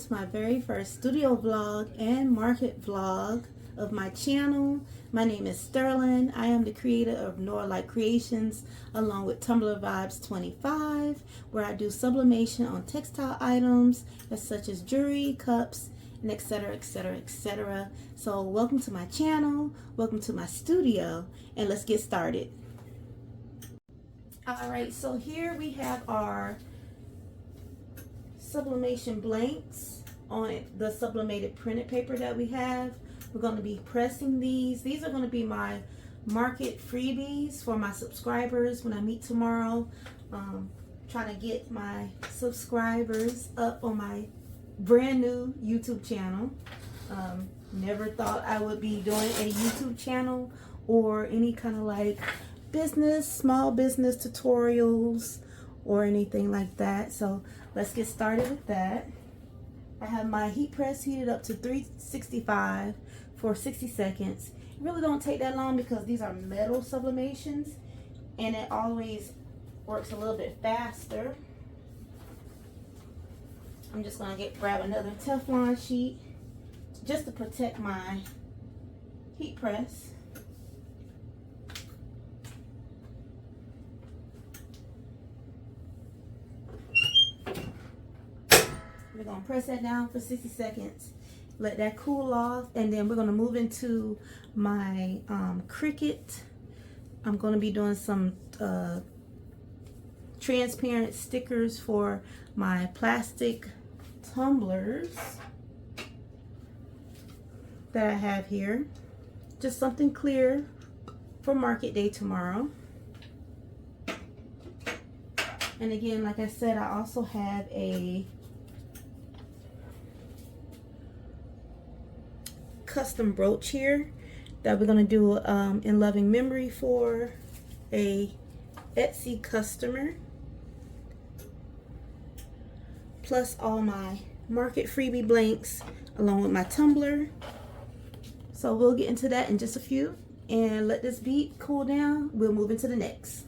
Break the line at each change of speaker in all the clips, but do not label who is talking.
is my very first studio vlog and market vlog of my channel. My name is Sterling. I am the creator of Norlight Creations along with Tumblr Vibes 25, where I do sublimation on textile items such as jewelry, cups, and etc, etc, etc. So welcome to my channel, welcome to my studio, and let's get started. Alright, so here we have our sublimation blanks on the sublimated printed paper that we have. We're going to be pressing these. These are going to be my market freebies for my subscribers when I meet tomorrow. Trying to get my subscribers up on my brand new YouTube channel. Never thought I would be doing a YouTube channel or any kind of like small business tutorials or anything like that. So let's get started with that. I have my heat press heated up to 365 for 60 seconds. It really don't take that long because these are metal sublimations and it always works a little bit faster. I'm just going to grab another Teflon sheet just to protect my heat press. We're going to press that down for 60 seconds, let that cool off, and then we're going to move into my Cricut. I'm going to be doing some transparent stickers for my plastic tumblers that I have here. Just something clear for market day tomorrow. And again, like I said, I also have a custom brooch here that we're going to do in loving memory for a Etsy customer, plus all my market freebie blanks along with my tumbler. So we'll get into that in just a few and let this beat cool down. We'll move into the next.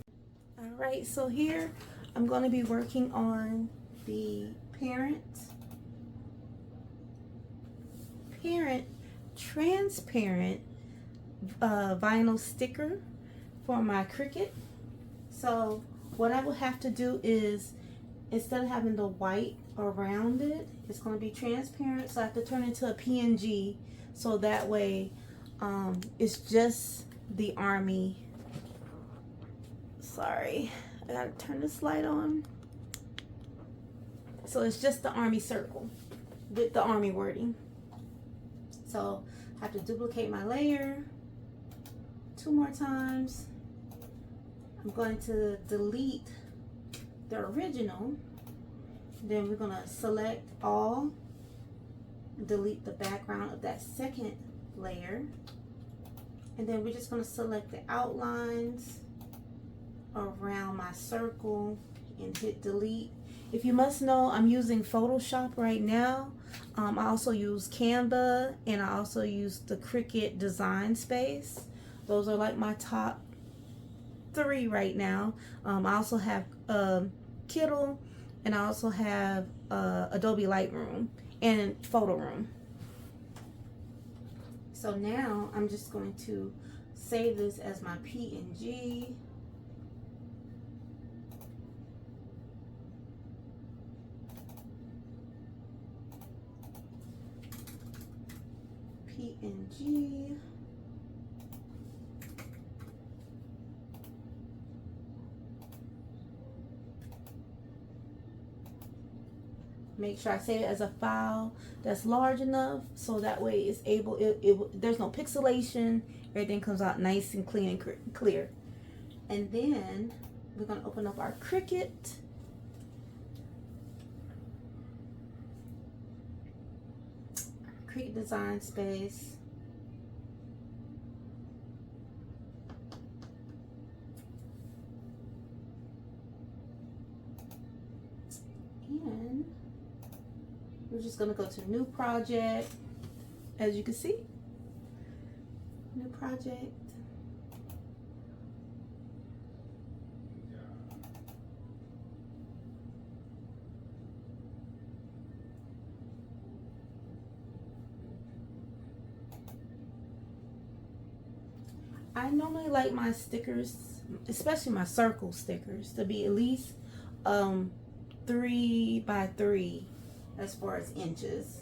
All right, so here I'm going to be working on the parent transparent vinyl sticker for my Cricut. So what I will have to do is, instead of having the white around it, it's going to be transparent, so I have to turn it into a PNG, so that way it's just the army. Sorry, I gotta turn this light on. So it's just the army circle with the army wording. So I have to duplicate my layer 2 more times. I'm going to delete the original. Then we're going to select all, delete the background of that second layer. And then we're just going to select the outlines around my circle and hit delete. If you must know, I'm using Photoshop right now. I also use Canva, and I also use the Cricut Design Space. Those are like my top 3 right now. I also have Kittle, and I also have Adobe Lightroom and Photo Room. So now I'm just going to save this as my PNG. PNG. Make sure I save it as a file that's large enough so that way it's able, there's no pixelation, everything comes out nice and clean and clear. And then we're going to open up our Cricut. Cricut Design Space. And we're just going to go to new project. As you can see, new project. I normally like my stickers, especially my circle stickers, to be at least 3 by 3 as far as inches.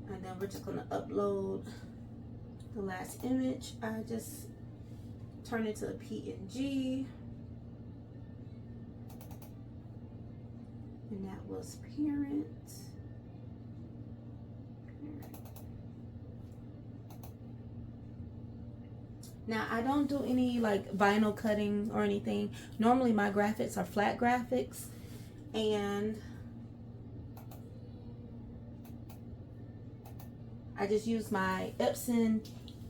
And then we're just going to upload the last image. I just turn it to a PNG. And that was parent. Now, I don't do any like vinyl cutting or anything. Normally my graphics are flat graphics, and I just use my Epson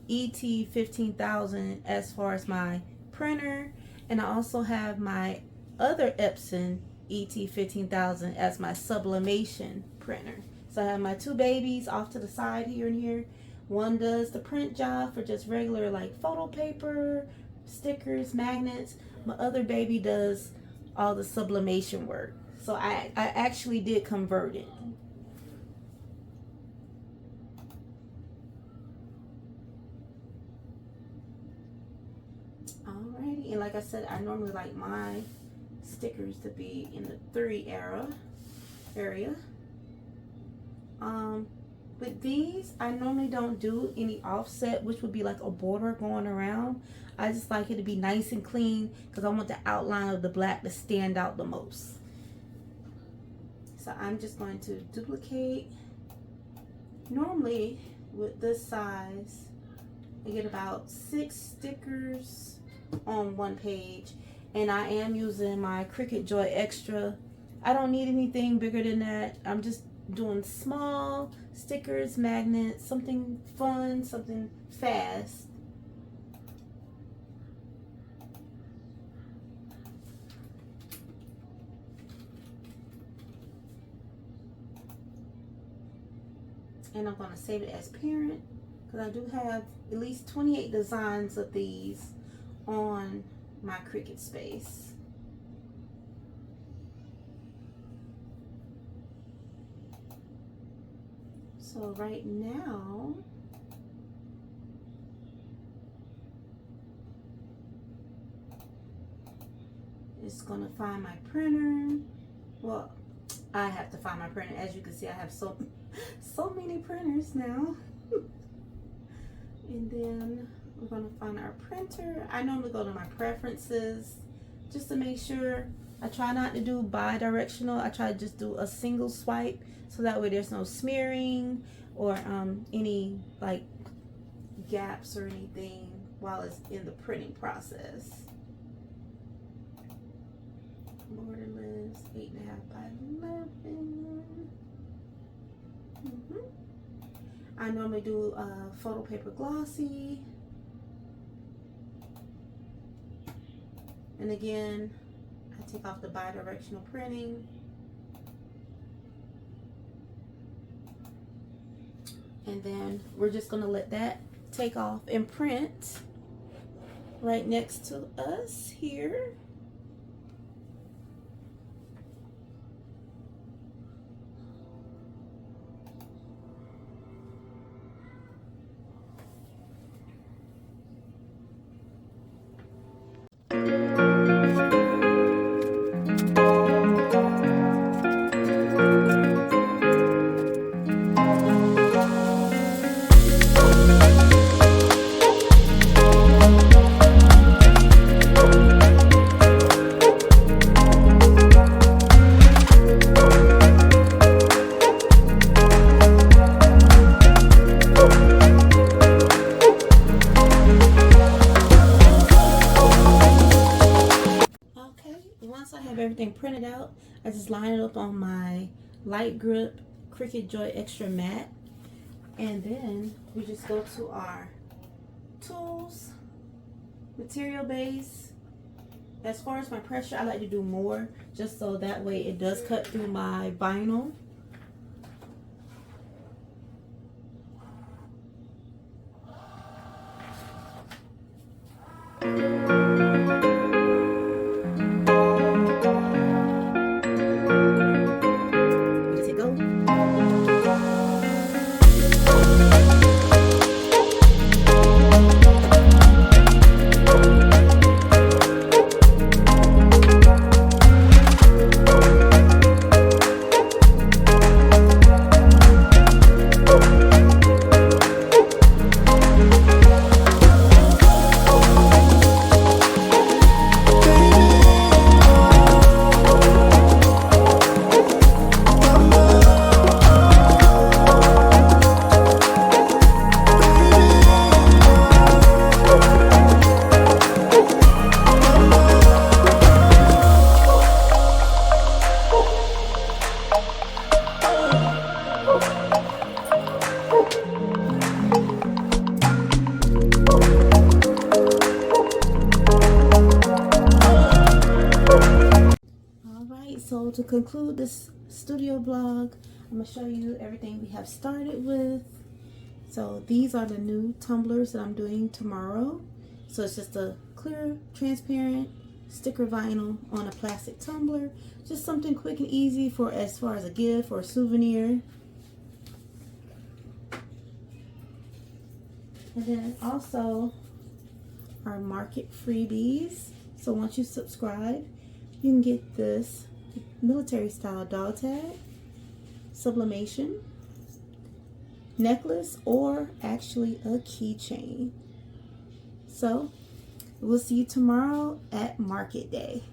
ET15000 as far as my printer, and I also have my other Epson ET15000 as my Sublimation printer. So I have my 2 babies off to the side here and here. One does the print job for just regular like photo paper, stickers, magnets. My other baby does all the sublimation work. So I actually did convert it. Alrighty, and like I said, I normally like my stickers to be in the 3 area. With these, I normally don't do any offset, which would be like a border going around. I just like it to be nice and clean because I want the outline of the black to stand out the most. So I'm just going to duplicate. Normally with this size, I get about 6 stickers on one page, and I am using my Cricut Joy Extra. I don't need anything bigger than that. I'm just doing small stickers, magnets, something fun, something fast. And I'm going to save it as parent because I do have at least 28 designs of these on my Cricut space. So right now, it's gonna find my printer. Well, I have to find my printer. As you can see, I have so many printers now. And then we're gonna find our printer. I normally go to my preferences just to make sure. I try not to do bi-directional. I try to just do a single swipe so that way there's no smearing or any like gaps or anything while it's in the printing process. Borderless, 8.5 by 11. I normally do photo paper glossy. And again, I take off the bi-directional printing. And then we're just gonna let that take off and print right next to us here. Everything printed out, I just line it up on my light grip Cricut Joy Extra Matte, and then we just go to our tools, material base. As far as my pressure, I like to do more just so that way it does cut through my vinyl. So to conclude this studio vlog, I'm going to show you everything we have started with. So these are the new tumblers that I'm doing tomorrow. So it's just a clear, transparent sticker vinyl on a plastic tumbler. Just something quick and easy for as far as a gift or a souvenir. And then also our market freebies. So once you subscribe, you can get this military style dog tag, sublimation, necklace, or actually a keychain. So we'll see you tomorrow at market day.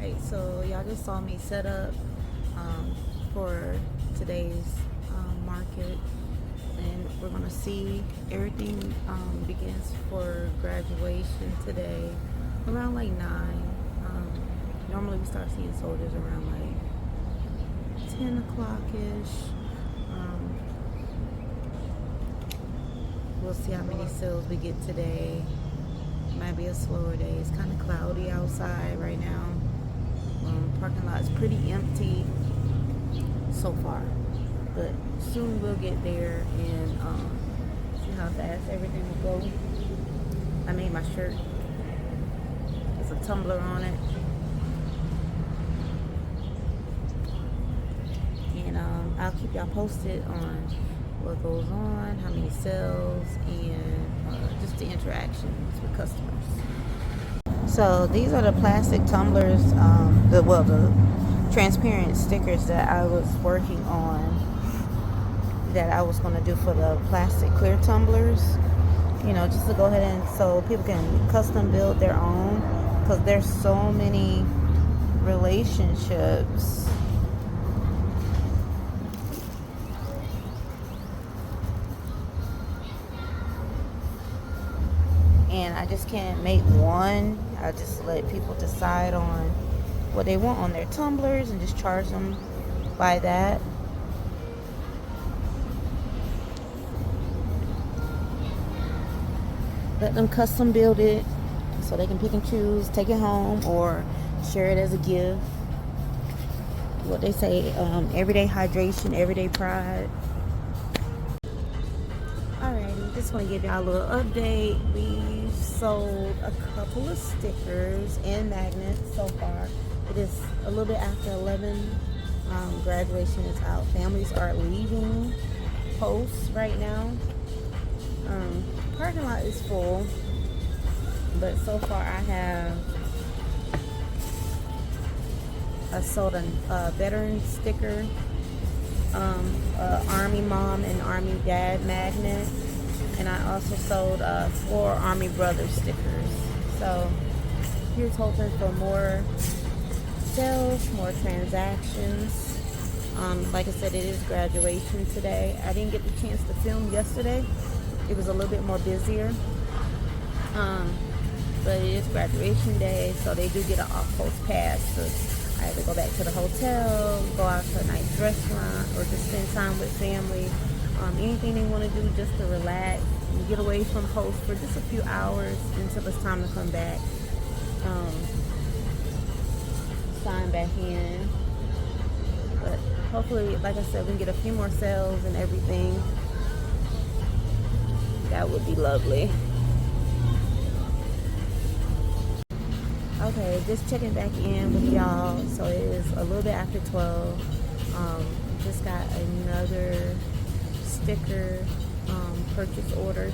Alright, so y'all just saw me set up for today's market, and we're gonna see everything begins for graduation today around like 9. Normally we start seeing soldiers around like 10 o'clock ish. We'll see how many sales we get today. Might be a slower day. It's kind of cloudy outside right now. Parking lot is pretty empty so far, but soon we'll get there and see how fast everything will go. I made my shirt. There's a tumbler on it, and I'll keep y'all posted on what goes on, how many sales, and just the interactions with customers. So these are the plastic tumblers, the transparent stickers that I was working on, that I was going to do for the plastic clear tumblers, you know, just to go ahead and so people can custom build their own, because there's so many relationships. And I just can't make one. I just let people decide on what they want on their tumblers and just charge them by that. Let them custom build it so they can pick and choose, take it home, or share it as a gift. What they say, everyday hydration, everyday pride. Alrighty, just want to give y'all a little update. We've sold a couple of stickers and magnets so far. It is a little bit after 11. Graduation is out. Families are leaving posts right now. Parking lot is full, but so far I sold a veteran sticker, Army mom and Army dad magnet, and I also sold 4 Army brothers stickers. So here's hoping for more sales, more transactions. Like I said, it is graduation today. I didn't get the chance to film yesterday. It was a little bit more busier. But it is graduation day, so they do get an off-post pass to either go back to the hotel, go out to a nice restaurant, or just spend time with family. Anything they want to do just to relax and get away from post for just a few hours until it's time to come back. Sign back in. But hopefully, like I said, we can get a few more sales and everything. That would be lovely. Okay, just checking back in with y'all. So it is a little bit after 12. Just got another sticker purchase order.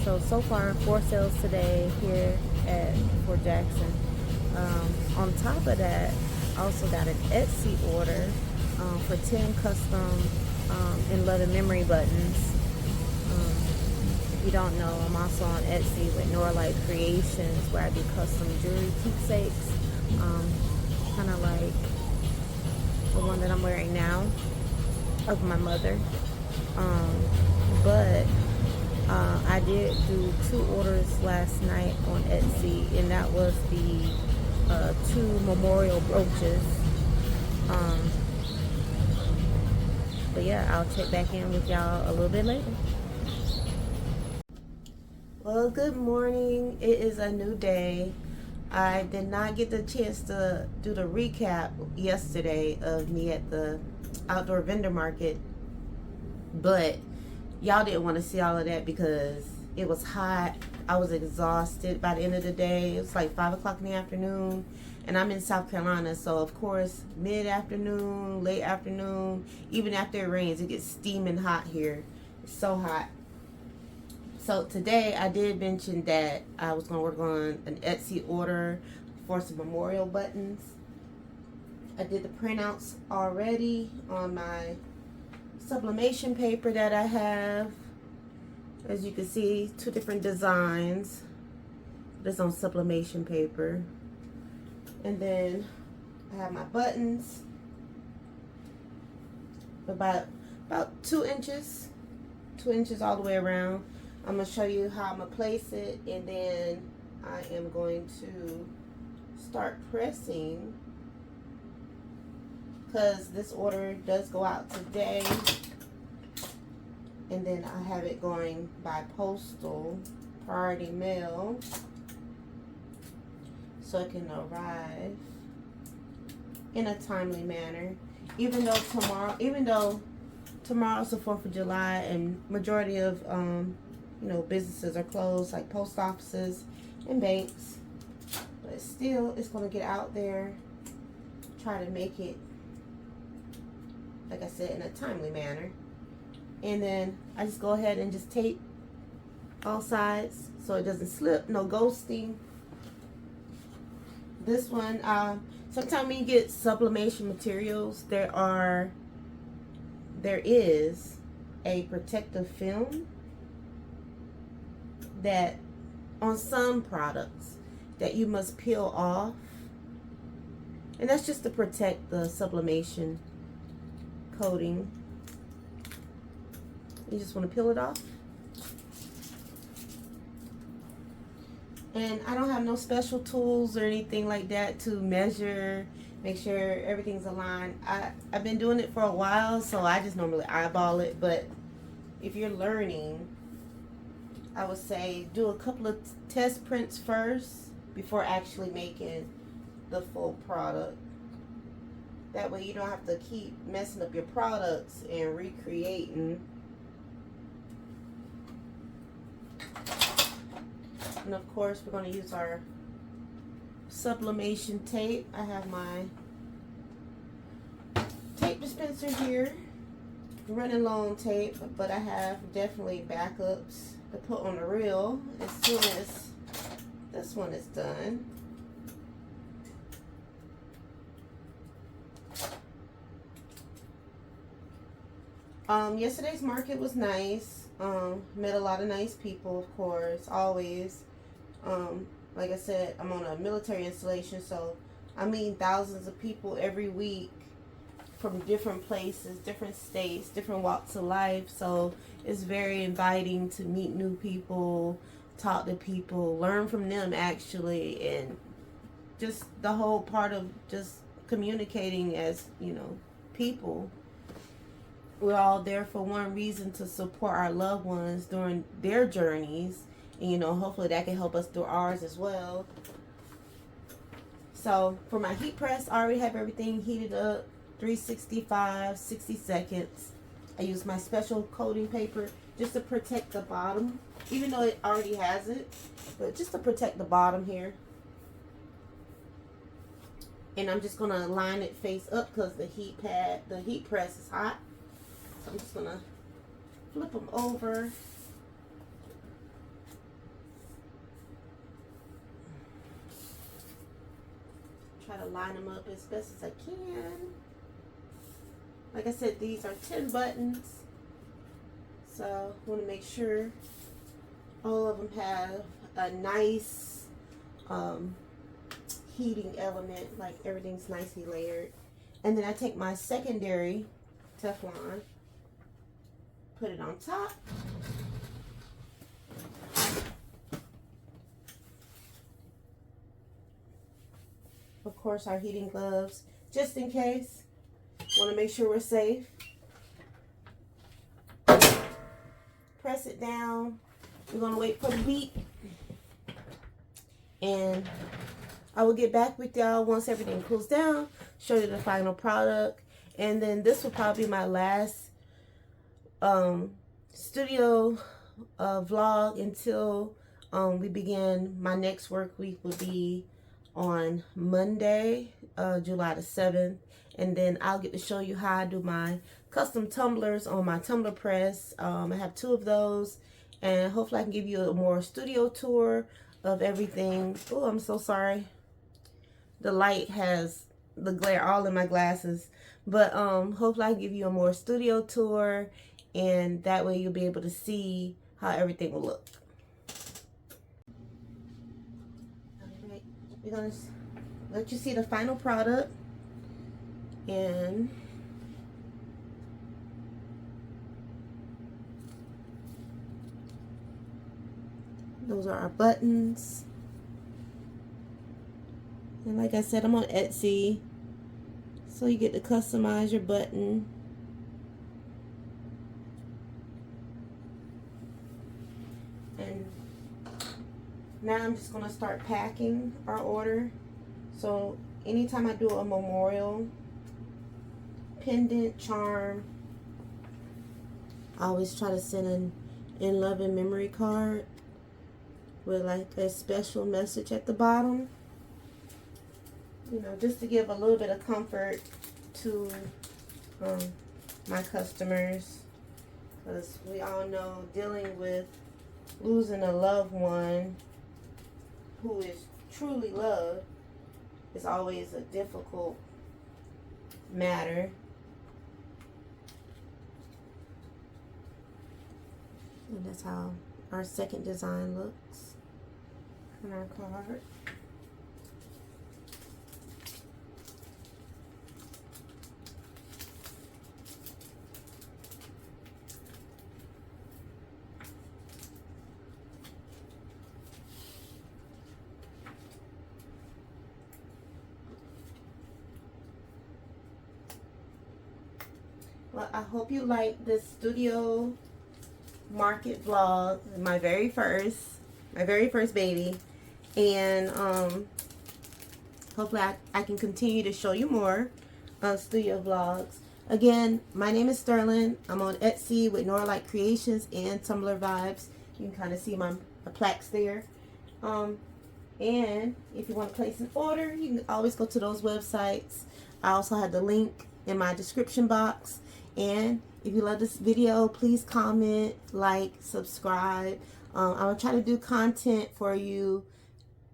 So far 4 sales today here at Fort Jackson. On top of that, I also got an Etsy order for 10 custom in love and memory buttons. If you don't know, I'm also on Etsy with Nora Life Creations, where I do custom jewelry keepsakes, kind of like the one that I'm wearing now of my mother. But I did do 2 orders last night on Etsy, and that was the 2 memorial brooches. But yeah, I'll check back in with y'all a little bit later. Well, good morning. It is a new day. I did not get the chance to do the recap yesterday of me at the outdoor vendor market, but y'all didn't want to see all of that because it was hot. I was exhausted by the end of the day. It was like 5 o'clock in the afternoon, and I'm in South Carolina, so of course mid-afternoon, late afternoon, even after it rains, it gets steaming hot here. It's so hot. So today I did mention that I was going to work on an Etsy order for some memorial buttons. I did the printouts already on my sublimation paper that I have. As you can see, 2 different designs. This on sublimation paper. And then I have my buttons, about 2 inches, 2 inches all the way around. I'm going to show you how I'm going to place it, and then I am going to start pressing, because this order does go out today, and then I have it going by postal priority mail, so it can arrive in a timely manner. Even though tomorrow's the 4th of July and majority of businesses are closed, like post offices and banks, but still it's going to get out there. Try to make it, like I said, in a timely manner. And then I just go ahead and just tape all sides so it doesn't slip. No ghosting. This one, sometimes when you get sublimation materials, there is a protective film that on some products that you must peel off, and that's just to protect the sublimation coating. You just want to peel it off. And I don't have no special tools or anything like that to measure, make sure everything's aligned. I've been doing it for a while, so I just normally eyeball it. But if you're learning, I would say do a couple of test prints first before actually making the full product. That way you don't have to keep messing up your products and recreating. And of course, we're going to use our sublimation tape. I have my tape dispenser here, running low on tape, but I have definitely backups to put on the reel as soon as this one is done. Yesterday's market was nice. Met a lot of nice people, of course, always. Like I said, I'm on a military installation, so I meet thousands of people every week from different places, different states, different walks of life. So it's very inviting to meet new people, talk to people, learn from them actually, and just the whole part of just communicating as, people. We're all there for one reason, to support our loved ones during their journeys. And, hopefully that can help us through ours as well. So for my heat press, I already have everything heated up, 365, 60 seconds. I use my special coating paper just to protect the bottom, even though it already has it, but just to protect the bottom here. And I'm just going to line it face up because the heat press is hot. So I'm just going to flip them over. Try to line them up as best as I can. Like I said, these are 10 buttons. So I want to make sure all of them have a nice heating element, like everything's nicely layered. And then I take my secondary Teflon, put it on top. Of course, our heating gloves, just in case. Want to make sure we're safe. Press it down. We're going to wait for the beep. And I will get back with y'all once everything cools down, show you the final product. And then this will probably be my last studio vlog until we begin. My next work week will be on Monday, July the 7th. And then I'll get to show you how I do my custom tumblers on my tumbler press. I have 2 of those. And hopefully I can give you a more studio tour of everything. Oh, I'm so sorry. The light has the glare all in my glasses. But hopefully I can give you a more studio tour. And that way you'll be able to see how everything will look. Alright, we're going to let you see the final product. And those are our buttons. And like I said, I'm on Etsy, so you get to customize your button. And now I'm just going to start packing our order. So anytime I do a memorial, pendant, charm, I always try to send an in love and memory card with like a special message at the bottom. You know, just to give a little bit of comfort to my customers, because we all know dealing with losing a loved one who is truly loved is always a difficult matter. And that's how our second design looks on our card. Well, I hope you like this studio market vlog, my very first baby, and hopefully I can continue to show you more studio vlogs. Again, my name is Sterling. I'm on Etsy with Nora Light Creations and Tumblr Vibes. You can kind of see my plaques there. And if you want to place an order, you can always go to those websites. I also have the link in my description box. And if you love this video, please comment, like, subscribe. I'm going to try to do content for you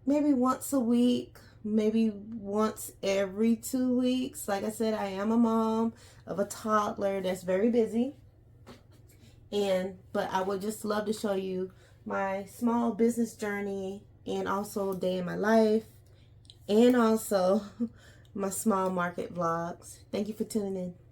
maybe once a week, maybe once every 2 weeks. Like I said, I am a mom of a toddler that's very busy. But I would just love to show you my small business journey and also day in my life and also my small market vlogs. Thank you for tuning in.